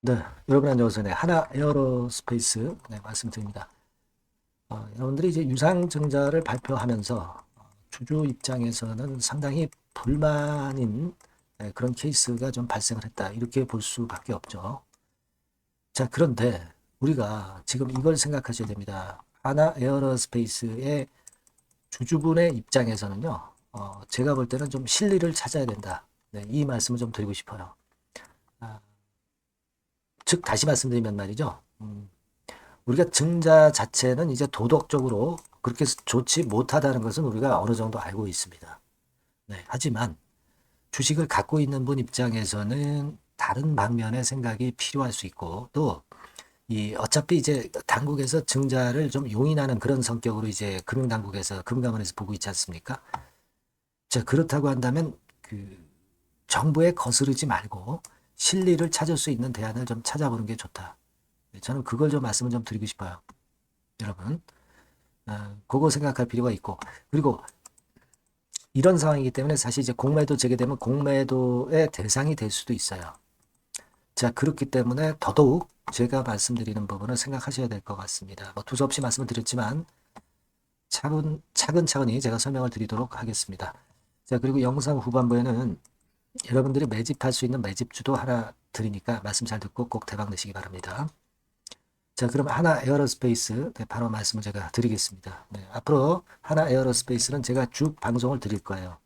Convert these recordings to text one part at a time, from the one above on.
네, 여러분 안녕하세요. 네, 하나 에어로스페이스 말씀드립니다. 여러분들이 이제 유상증자를 발표하면서 주주 입장에서는 상당히 불만인 그런 케이스가 좀 발생을 했다. 이렇게 볼 수밖에 없죠. 자, 그런데 우리가 지금 이걸 생각하셔야 됩니다. 하나 에어로스페이스의 주주분의 입장에서는요, 제가 볼 때는 좀 실리를 찾아야 된다. 네, 이 말씀을 좀 드리고 싶어요. 아, 즉, 다시 말씀드리면 말이죠. 우리가 증자 자체는 이제 도덕적으로 그렇게 좋지 못하다는 것은 우리가 어느 정도 알고 있습니다. 네, 하지만 주식을 갖고 있는 분 입장에서는 다른 방면의 생각이 필요할 수 있고 또 이 어차피 이제 당국에서 증자를 좀 용인하는 그런 성격으로 이제 금융당국에서 금감원에서 보고 있지 않습니까? 자, 그렇다고 한다면 그 정부에 거스르지 말고 실리를 찾을 수 있는 대안을 좀 찾아보는 게 좋다. 네, 저는 그걸 좀 말씀을 좀 드리고 싶어요. 여러분. 그거 생각할 필요가 있고 그리고 이런 상황이기 때문에 사실 이제 공매도 재개되면 공매도의 대상이 될 수도 있어요. 자, 그렇기 때문에 더더욱 제가 말씀드리는 부분을 생각하셔야 될 것 같습니다. 뭐 두서없이 말씀을 드렸지만 차근차근히 제가 설명을 드리도록 하겠습니다. 자, 그리고 영상 후반부에는 여러분들이 매집할 수 있는 매집주도 하나 드리니까 말씀 잘 듣고 꼭 대박 내시기 바랍니다. 자, 그럼 하나 에어로스페이스 바로 말씀을 제가 드리겠습니다. 네, 앞으로 하나 에어로스페이스는 제가 쭉 방송을 드릴 거예요.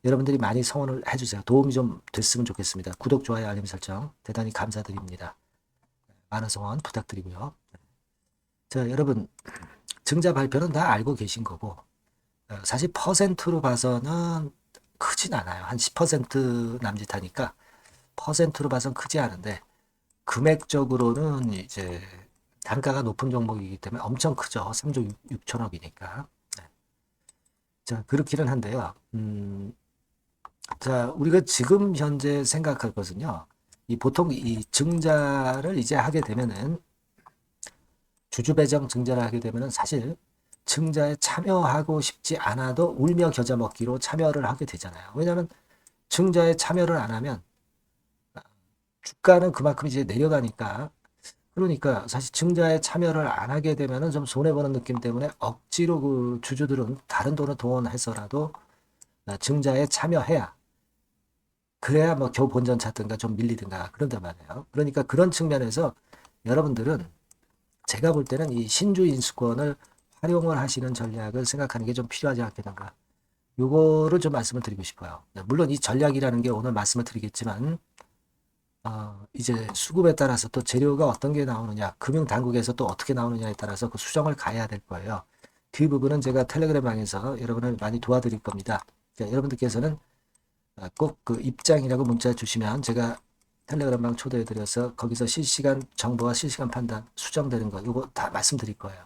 여러분들이 많이 성원을 해주세요. 도움이 좀 됐으면 좋겠습니다. 구독, 좋아요, 알림 설정 대단히 감사드립니다. 많은 성원 부탁드리고요. 자, 여러분 증자 발표는 다 알고 계신 거고 사실 퍼센트로 봐서는 크진 않아요. 한 10% 남짓하니까 퍼센트로 봐서는 크지 않은데 금액적으로는 이제 단가가 높은 종목이기 때문에 엄청 크죠. 3조 6천억이니까. 자, 그렇기는 한데요. 자, 우리가 지금 현재 생각할 것은요. 이 보통 이 증자를 이제 하게 되면은 주주 배정 증자를 하게 되면은 사실 증자에 참여하고 싶지 않아도 울며 겨자 먹기로 참여를 하게 되잖아요. 왜냐하면 증자에 참여를 안 하면 주가는 그만큼 이제 내려가니까 그러니까 사실 증자에 참여를 안 하게 되면은 좀 손해보는 느낌 때문에 억지로 그 주주들은 다른 돈을 동원해서라도 증자에 참여해야 그래야 뭐 겨우 본전 찾든가 좀 밀리든가 그런단 말이에요. 그러니까 그런 측면에서 여러분들은 제가 볼 때는 이 신주 인수권을 활용을 하시는 전략을 생각하는 게 좀 필요하지 않겠는가. 요거를 좀 말씀을 드리고 싶어요. 물론 이 전략이라는 게 오늘 말씀을 드리겠지만 이제 수급에 따라서 또 재료가 어떤 게 나오느냐, 금융당국에서 또 어떻게 나오느냐에 따라서 그 수정을 가야 될 거예요. 그 부분은 제가 텔레그램 방에서 여러분을 많이 도와드릴 겁니다. 여러분들께서는 꼭 그 입장이라고 문자 주시면 제가 텔레그램 방 초대해드려서 거기서 실시간 정보와 실시간 판단 수정되는 거 요거 다 말씀드릴 거예요.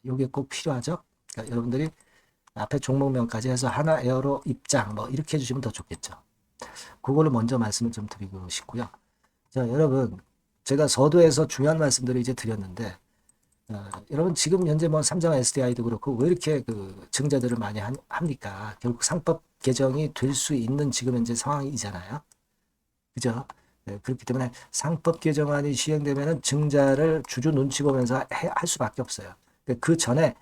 요게 꼭 필요하죠. 그러니까 여러분들이 앞에 종목명까지 해서 하나 에어로 입장 뭐 이렇게 해주시면 더 좋겠죠. 그거를 먼저 말씀을 좀 드리고 싶고요. 자, 여러분 제가 서두에서 중요한 말씀들을 이제 드렸는데 여러분 지금 현재 뭐 삼성 SDI도 그렇고 왜 이렇게 그 증자들을 많이 합니까? 결국 상법 개정이 될 수 있는 지금 현재 상황이잖아요. 그죠? 네, 그렇기 때문에 상법 개정안이 시행되면은 증자를 주주 눈치 보면서 할 수밖에 없어요. 그 전에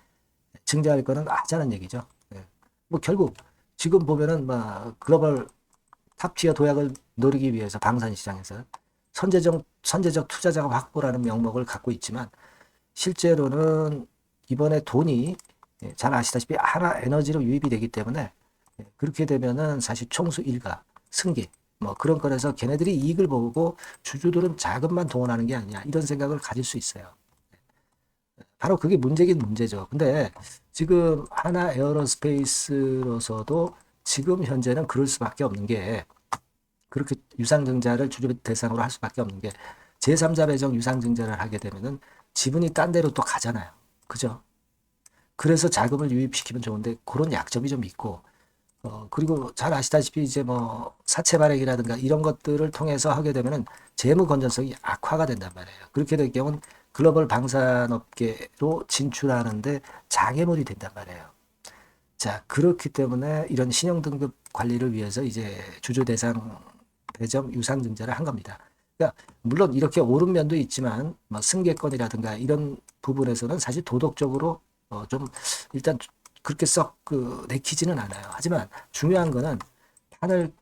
증자할 거는 하자는 얘기죠. 네. 뭐 결국 지금 보면은 뭐 글로벌 탑티어 도약을 노리기 위해서 방산 시장에서 선제적 투자자 확보라는 명목을 갖고 있지만 실제로는 이번에 돈이 잘 아시다시피 하나 에너지로 유입이 되기 때문에 그렇게 되면은 사실 총수 일가, 승계 뭐 그런 거라서 걔네들이 이익을 보고 주주들은 자금만 동원하는 게 아니냐 이런 생각을 가질 수 있어요. 바로 그게 문제긴 문제죠. 근데 지금 하나 에어로스페이스로서도 지금 현재는 그럴 수밖에 없는 게 그렇게 유상증자를 주주 대상으로 할 수밖에 없는 게 제3자 배정 유상증자를 하게 되면은 지분이 딴 데로 또 가잖아요. 그죠? 그래서 자금을 유입시키면 좋은데 그런 약점이 좀 있고 그리고 잘 아시다시피 이제 뭐 사채 발행이라든가 이런 것들을 통해서 하게 되면은 재무 건전성이 악화가 된단 말이에요. 그렇게 될 경우는 글로벌 방산업계로 진출하는데 장애물이 된단 말이에요. 자, 그렇기 때문에 이런 신용등급 관리를 위해서 이제 주주 대상 배정 유상증자를 한 겁니다. 그러니까 물론 이렇게 옳은 면도 있지만 뭐 승계권이라든가 이런 부분에서는 사실 도덕적으로 좀 일단 그렇게 썩 내키지는 않아요. 하지만 중요한 거는 판을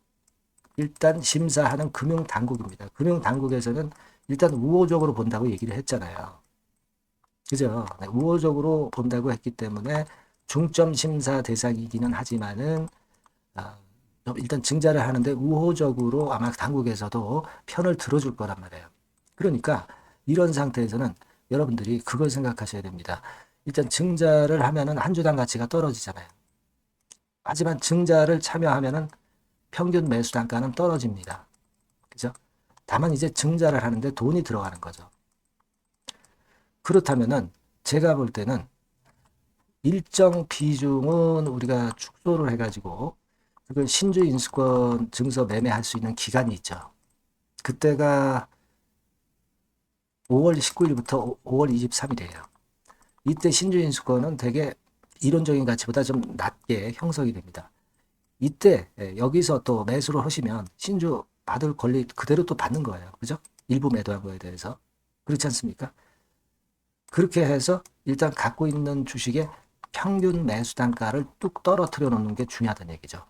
일단 심사하는 금융당국입니다. 금융당국에서는 일단 우호적으로 본다고 얘기를 했잖아요. 그죠? 네, 우호적으로 본다고 했기 때문에 중점 심사 대상이기는 하지만은 아, 일단 증자를 하는데 우호적으로 아마 당국에서도 편을 들어줄 거란 말이에요. 그러니까 이런 상태에서는 여러분들이 그걸 생각하셔야 됩니다. 일단 증자를 하면은 한 주당 가치가 떨어지잖아요. 하지만 증자를 참여하면은 평균 매수 단가는 떨어집니다. 그죠? 다만 이제 증자를 하는데 돈이 들어가는 거죠. 그렇다면은 제가 볼 때는 일정 비중은 우리가 축소를 해가지고 그 신주 인수권 증서 매매할 수 있는 기간이 있죠. 그때가 5월 19일부터 5월 23일이에요. 이때 신주 인수권은 되게 이론적인 가치보다 좀 낮게 형성이 됩니다. 이때 여기서 또 매수를 하시면 신주 받을 권리 그대로 또 받는 거예요. 그죠? 일부 매도한 거에 대해서. 그렇지 않습니까? 그렇게 해서 일단 갖고 있는 주식의 평균 매수 단가를 뚝 떨어뜨려 놓는 게 중요하다는 얘기죠.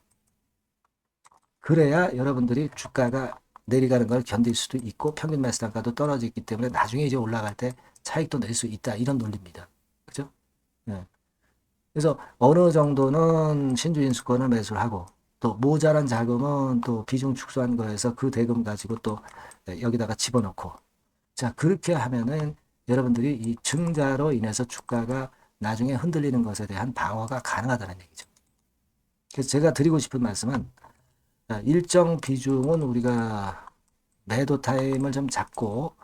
그래야 여러분들이 주가가 내려가는 걸 견딜 수도 있고 평균 매수 단가도 떨어지기 때문에 나중에 이제 올라갈 때 차익도 낼 수 있다. 이런 논리입니다. 그죠? 네. 그래서 어느 정도는 신주인수권을 매수를 하고 또 모자란 자금은 또 비중 축소한 거에서 그 대금 가지고 또 여기다가 집어넣고 자 그렇게 하면은 여러분들이 이 증자로 인해서 주가가 나중에 흔들리는 것에 대한 방어가 가능하다는 얘기죠. 그래서 제가 드리고 싶은 말씀은 일정 비중은 우리가 매도 타임을 좀 잡고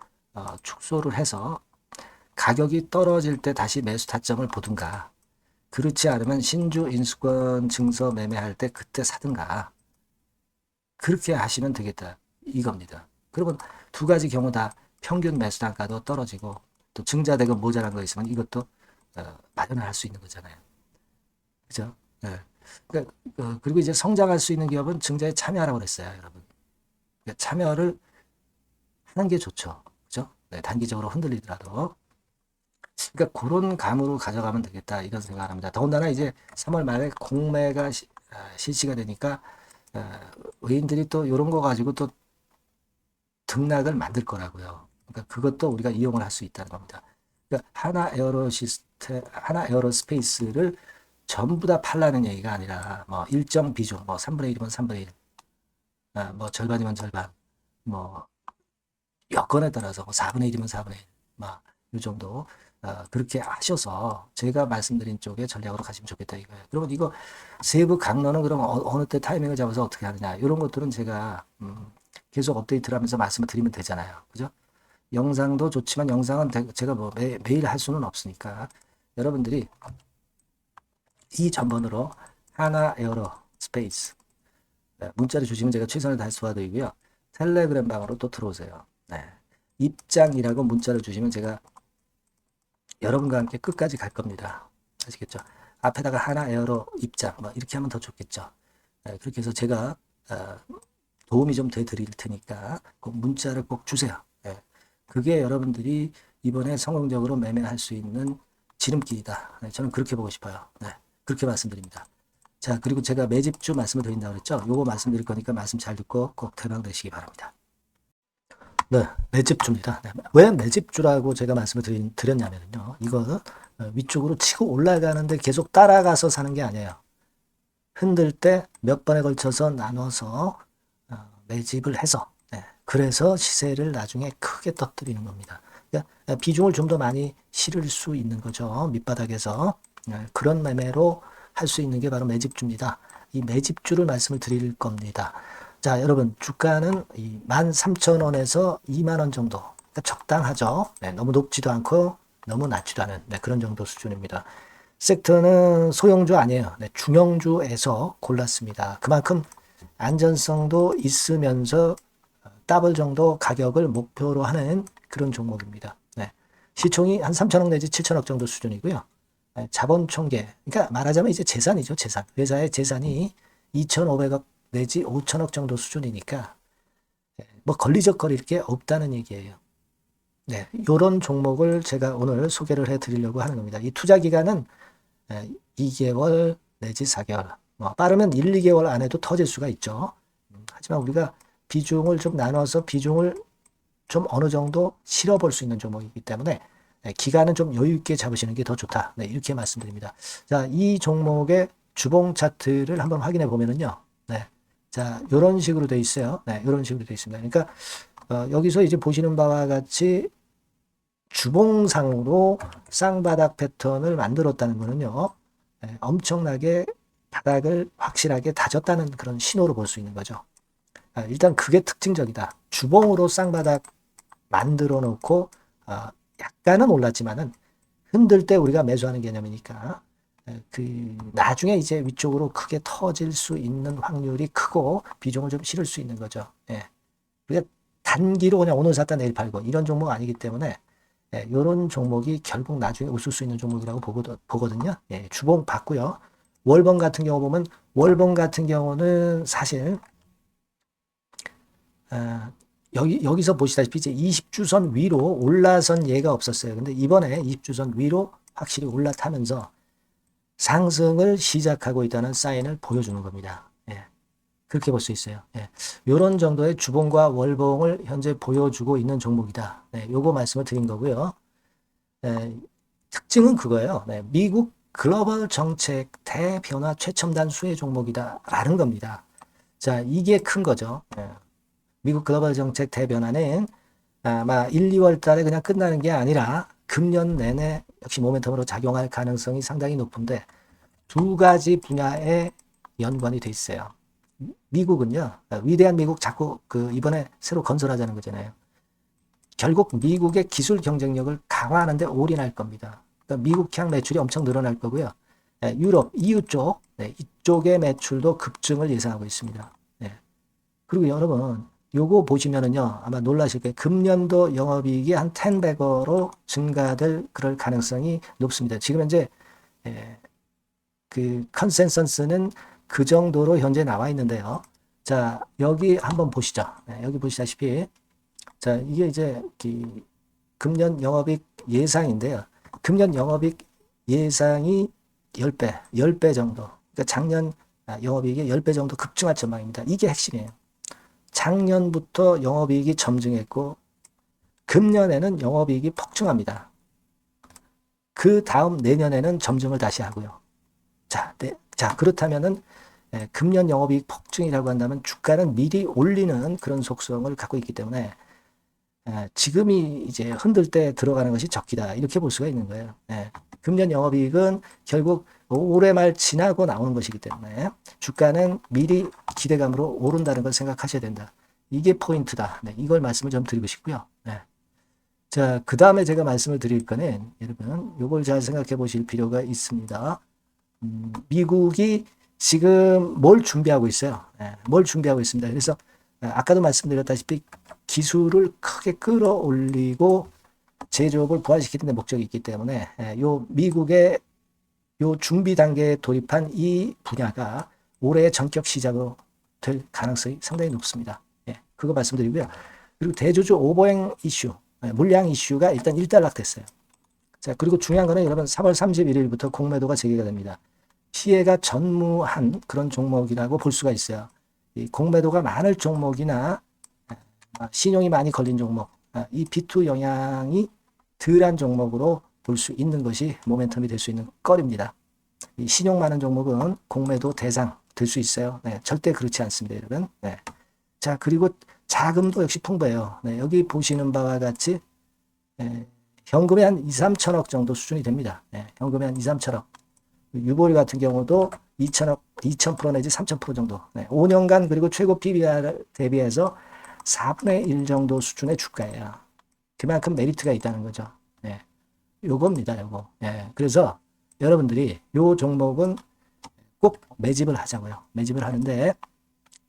축소를 해서 가격이 떨어질 때 다시 매수 타점을 보든가 그렇지 않으면 신주 인수권 증서 매매할 때 그때 사든가 그렇게 하시면 되겠다 이겁니다. 그러면 두 가지 경우 다 평균 매수 단가도 떨어지고 또 증자대금 모자란 거 있으면 이것도 마련을 할 수 있는 거잖아요. 그죠? 네. 그러니까, 그리고 이제 성장할 수 있는 기업은 증자에 참여하라고 그랬어요, 여러분. 그러니까 참여를 하는 게 좋죠. 그죠? 네, 단기적으로 흔들리더라도. 그러니까 그런 감으로 가져가면 되겠다 이런 생각을 합니다. 더군다나 이제 3월 말에 공매가 실시가 되니까 외인들이 또 이런 거 가지고 또 등락을 만들 거라고요. 그러니까 그것도 우리가 이용을 할 수 있다는 겁니다. 그러니까 하나 에어로스페이스를 전부 다 팔라는 얘기가 아니라 뭐 일정 비중 뭐 3분의 1이면 3분의 1, 뭐 절반이면 절반, 뭐 여건에 따라서 뭐 4분의 1이면 4분의 1, 막이 정도 그렇게 하셔서 제가 말씀드린 쪽에 전략으로 가시면 좋겠다 이거예요. 그러면 이거 세부 강론은 그럼 어느 때 타이밍을 잡아서 어떻게 하느냐 이런 것들은 제가 계속 업데이트를 하면서 말씀을 드리면 되잖아요. 그죠? 영상도 좋지만 영상은 제가 뭐 매일 할 수는 없으니까 여러분들이 이 전번으로 하나 에어로 스페이스 문자를 주시면 제가 최선을 다해서 도와드리고요. 텔레그램 방으로 또 들어오세요. 네. 입장이라고 문자를 주시면 제가 여러분과 함께 끝까지 갈 겁니다. 아시겠죠? 앞에다가 하나 에어로 입장 뭐 이렇게 하면 더 좋겠죠. 네, 그렇게 해서 제가 도움이 좀 돼 드릴 테니까 꼭 문자를 꼭 주세요. 네. 그게 여러분들이 이번에 성공적으로 매매할 수 있는 지름길이다. 네, 저는 그렇게 보고 싶어요. 네, 그렇게 말씀드립니다. 자, 그리고 제가 매집주 말씀을 드린다고 그랬죠? 요거 말씀드릴 거니까 말씀 잘 듣고 꼭 대박 되시기 바랍니다. 네, 매집주입니다. 네, 왜 매집주라고 제가 말씀을 드렸냐면요. 이거 위쪽으로 치고 올라가는데 계속 따라가서 사는 게 아니에요. 흔들 때 몇 번에 걸쳐서 나눠서 매집을 해서 그래서 시세를 나중에 크게 터뜨리는 겁니다. 그러니까 비중을 좀 더 많이 실을 수 있는 거죠. 밑바닥에서 그런 매매로 할 수 있는 게 바로 매집주입니다. 이 매집주를 말씀을 드릴 겁니다. 자, 여러분 주가는 13,000원에서 2만원 정도 그러니까 적당하죠. 네, 너무 높지도 않고 너무 낮지도 않은 그런 정도 수준입니다. 섹터는 소형주 아니에요. 네, 중형주에서 골랐습니다. 그만큼 안전성도 있으면서 더블 정도 가격을 목표로 하는 그런 종목입니다. 네, 시총이 한 3천억 내지 7천억 정도 수준이고요. 네, 자본 총계, 그러니까 말하자면 이제 재산이죠, 재산. 회사의 재산이 2,500억 내지 5천억 정도 수준이니까 뭐 걸리적거릴 게 없다는 얘기예요. 네, 요런 종목을 제가 오늘 소개를 해 드리려고 하는 겁니다. 이 투자 기간은 2개월 내지 4개월, 뭐 빠르면 1, 2개월 안에도 터질 수가 있죠. 하지만 우리가 비중을 좀 나눠서 비중을 좀 어느 정도 실어 볼 수 있는 종목이기 때문에 기간은 좀 여유 있게 잡으시는 게 더 좋다. 네, 이렇게 말씀드립니다. 자, 이 종목의 주봉 차트를 한번 확인해 보면은요. 네. 자, 요런 식으로 돼 있어요. 네, 요런 식으로 돼 있습니다. 그러니까 여기서 이제 보시는 바와 같이 주봉상으로 쌍바닥 패턴을 만들었다는 거는요. 엄청나게 바닥을 확실하게 다졌다는 그런 신호로 볼 수 있는 거죠. 일단 그게 특징적이다. 주봉으로 쌍바닥 만들어 놓고 약간은 올랐지만은 흔들 때 우리가 매수하는 개념이니까 그 나중에 이제 위쪽으로 크게 터질 수 있는 확률이 크고 비중을 좀 실을 수 있는 거죠. 예. 우리가 단기로 그냥 오늘 샀다 내일 팔고 이런 종목 아니기 때문에 이런 종목이 결국 나중에 웃을 수 있는 종목이라고 보거든요. 예, 주봉 봤고요. 월봉 같은 경우 보면 월봉 같은 경우는 사실 여기서 보시다시피 이제 20주선 위로 올라선 예가 없었어요. 근데 이번에 20주선 위로 확실히 올라타면서 상승을 시작하고 있다는 사인을 보여주는 겁니다. 예, 그렇게 볼 수 있어요. 예, 이런 정도의 주봉과 월봉을 현재 보여주고 있는 종목이다. 네, 요거 말씀을 드린 거고요. 특징은 그거예요. 네, 미국 글로벌 정책 대변화 최첨단 수혜 종목이다라는 겁니다. 자, 이게 큰 거죠. 미국 글로벌 정책 대변화는 아마 1, 2월 달에 그냥 끝나는 게 아니라 금년 내내 역시 모멘텀으로 작용할 가능성이 상당히 높은데 두 가지 분야에 연관이 돼 있어요. 미국은요, 위대한 미국 자꾸 이번에 새로 건설하자는 거잖아요. 결국 미국의 기술 경쟁력을 강화하는 데 올인할 겁니다. 그러니까 미국향 매출이 엄청 늘어날 거고요. 유럽, EU 쪽, 이쪽의 매출도 급증을 예상하고 있습니다. 그리고 여러분, 요거 보시면은요, 아마 놀라실 거예요. 금년도 영업이익이 한 10배로 증가될 그럴 가능성이 높습니다. 지금 현재, 그 컨센서스는 그 정도로 현재 나와 있는데요. 자, 여기 한번 보시죠. 여기 보시다시피, 자, 이게 이제 금년 영업이익 예상인데요. 금년 영업이익 예상이 10배 정도. 그러니까 작년 영업이익이 10배 정도 급증할 전망입니다. 이게 핵심이에요. 작년부터 영업이익이 점증했고 금년에는 영업이익이 폭증합니다. 그 다음 내년에는 점증을 다시 하고요. 자, 그렇다면은 금년 영업이익 폭증이라고 한다면 주가는 미리 올리는 그런 속성을 갖고 있기 때문에 지금이 이제 흔들 때 들어가는 것이 적기다. 이렇게 볼 수가 있는 거예요. 금년 영업이익은 결국 올해 말 지나고 나오는 것이기 때문에 주가는 미리 기대감으로 오른다는 걸 생각하셔야 된다. 이게 포인트다. 이걸 말씀을 좀 드리고 싶고요. 자, 그 다음에 제가 말씀을 드릴 거는 여러분 이걸 잘 생각해 보실 필요가 있습니다. 미국이 지금 뭘 준비하고 있어요. 뭘 준비하고 있습니다. 그래서 아까도 말씀드렸다시피 기술을 크게 끌어올리고 제조업을 부활시키는 데 목적이 있기 때문에 요 미국의 요 준비 단계에 돌입한 이 분야가 올해 전격 시작으로 될 가능성이 상당히 높습니다. 그거 말씀드리고요. 그리고 대주주 오버행 이슈, 물량 이슈가 일단 일단락됐어요. 자, 그리고 중요한 거는 여러분 3월 31일부터 공매도가 재개가 됩니다. 피해가 전무한 그런 종목이라고 볼 수가 있어요. 이 공매도가 많을 종목이나 신용이 많이 걸린 종목, 이 B2 영향이 덜한 종목으로 볼 수 있는 것이 모멘텀이 될 수 있는 거리입니다. 이 신용 많은 종목은 공매도 대상 될 수 있어요. 절대 그렇지 않습니다, 여러분. 자, 그리고 자금도 역시 풍부해요. 여기 보시는 바와 같이 현금이 한 2, 3천억 정도 수준이 됩니다. 현금이 한 2, 3천억. 유보리 같은 경우도 2천억, 2,000% 내지 3,000% 정도. 5년간 그리고 최고 PBR 대비해서 4분의 1 정도 수준의 주가예요. 그만큼 메리트가 있다는 거죠. 요겁니다, 요거. 그래서 여러분들이 요 종목은 꼭 매집을 하자고요. 매집을 하는데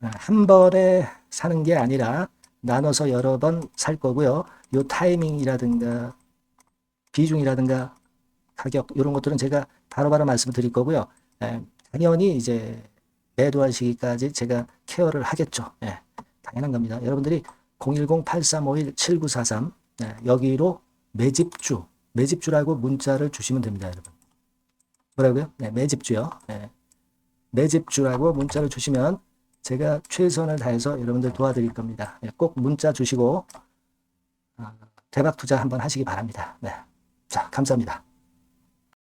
한 번에 사는 게 아니라 나눠서 여러 번 살 거고요. 요 타이밍이라든가 비중이라든가 가격 이런 것들은 제가 바로바로 말씀을 드릴 거고요. 당연히 이제 매도할 시기까지 제가 케어를 하겠죠. 당연한 겁니다. 여러분들이 010-8351-7943 네, 여기로 매집주라고 문자를 주시면 됩니다, 여러분. 뭐라고요? 네, 매집주요. 네, 매집주라고 문자를 주시면 제가 최선을 다해서 여러분들 도와드릴 겁니다. 네, 꼭 문자 주시고 대박 투자 한번 하시기 바랍니다. 네, 자, 감사합니다.